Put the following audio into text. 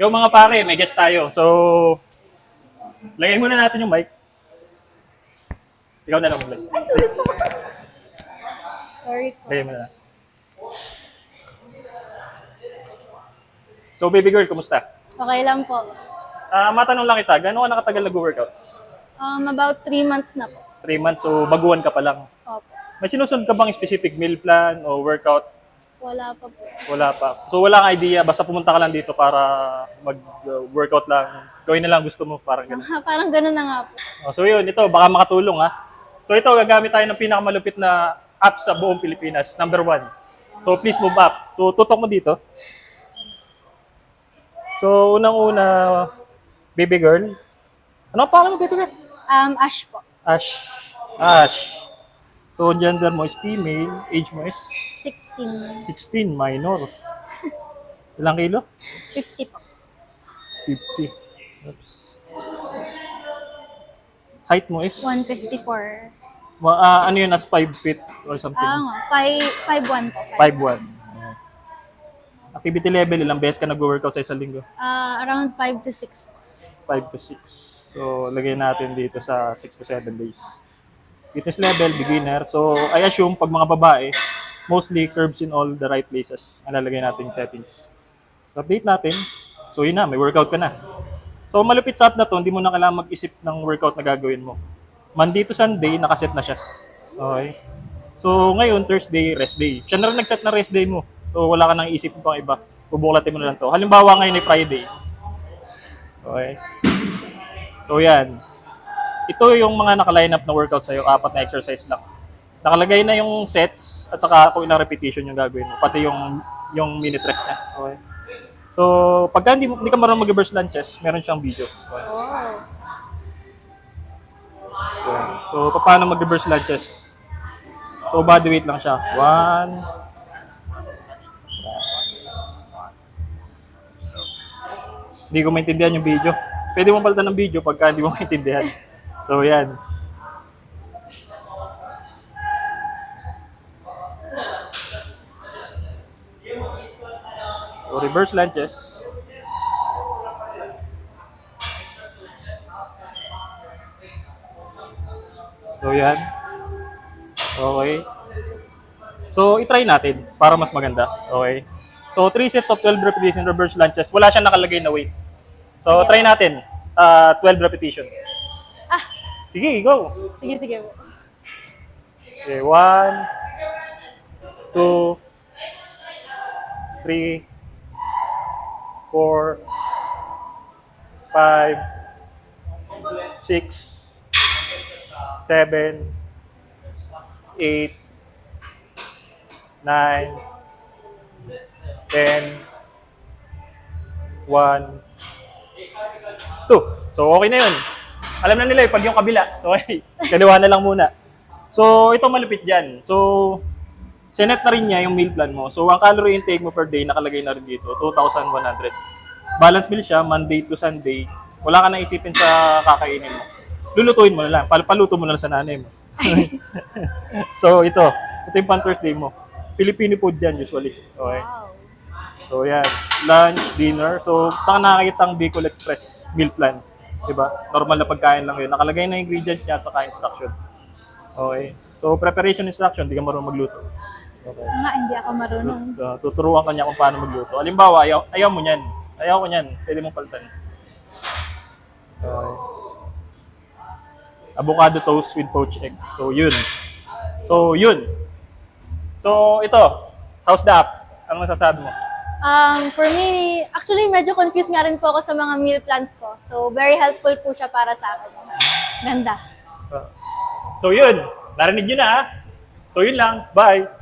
Yung mga pare, may guest tayo. So, lagay muna natin yung mic. Ikaw na lang maglagay. Ay, sorry po. Sorry po. Lagay mo na. So, baby girl, kumusta? Okay lang po. Matanong lang kita, gano'n ka nakatagal nag-workout? About 3 months na po. 3 months, so baguhan ka pa lang. Opo. May sinusunod ka bang specific meal plan o workout? Wala pa po. Wala pa. So, wala kang idea, basta pumunta ka lang dito para mag-workout lang. Gawin na lang gusto mo, parang gano'n. Parang ganun na nga po. So, yun, ito, baka makatulong ha. So, ito, gagamit tayo ng pinakamalupit na app sa buong Pilipinas, number 1. So, please move up. So, tutok mo dito. So, unang-una, baby girl. Ano ang pangalan mo, baby girl? Ash po. Ash. Ash. So, gender mo is female, age mo is 16. 16, minor. Ilang kilo? 50 po. 50. Oops. Height mo is? 154. Ano yun, as 5 feet or something? Nga. 5'1 po. 5'1". Activity level, ilang beses ka nag-workout sa isang linggo? Around 5 to 6 po. 5 to 6. So, lagay natin dito sa 6 to 7 days. Fitness level, beginner. So, I assume pag mga babae, mostly curves in all the right places. Ang lalagay natin yung settings. So, update natin. So, yun na, may workout ka na. So, malupit sa app na to, hindi mo na kailangan mag-isip ng workout na gagawin mo. Monday to Sunday, nakaset na siya. Okay? So, ngayon, Thursday, rest day. Siya na rin nag-set na rest day mo. So, wala ka nang isip pang iba. Bubuklatin mo na lang to. Halimbawa, ngayon ay Friday. Okay? So, yan. Ito yung mga naka-line up na workout sa'yo. 4 na exercise lang. Nakalagay na yung sets at saka kung ilang repetition yung gagawin mo. Pati yung minute rest niya. Okay? So, pagka hindi ka marunong mag-reverse lunges, meron siyang video. Okay? Oh. Okay. So, paano mag-reverse lunges? So, body weight lang siya. 1. Hindi ko maintindihan yung video. Pwede mo palitan ng video pagka hindi mo maintindihan. So, yan. So, reverse lunges. So, yan. Okay. So, itry natin para mas maganda. Okay. So, 3 sets of 12 repetition reverse lunges. Wala siyang nakalagay na weight. So, try natin. 12 repetition. Sige, go. Sige po. Okay, 1, 2, 3, 4, 5, 6, 7, 8, 9, 10, 1, 2. So, okay na yun. Alam na nila pag yung kabila. Okay, kaliwa na lang muna. So, ito malupit dyan. So, sinet na rin niya yung meal plan mo. So, ang calorie intake mo per day, nakalagay na rin dito, 2,100. Balance meal siya, Monday to Sunday. Wala ka na isipin sa kakainin mo. Lulutuin mo na lang. Paluto mo na lang sa nanay mo. So, ito yung pan Thursday mo. Filipino food yan usually. Okay. Wow. So, yan. Lunch, dinner. So, saka nakakita ang Bicol Express meal plan. Diba? Normal na pagkain lang yun. Nakalagay na ingredients niya at saka instruction. Okay. So, preparation instruction, di ka marunong magluto. Okay. Hindi ako marunong. Tuturuan ka niya kung paano magluto. Halimbawa, ayaw mo niyan. Ayaw ko niyan. Pwede mong palitan. Okay. Avocado toast with poached egg. So, yun. So, ito. How's the app? Ano masasabi mo? For me, actually medyo confused nga rin po ako sa mga meal plans ko. So, very helpful po siya para sa akin. Ganda. So, yun. Narinig nyo na, ha? So, yun lang. Bye!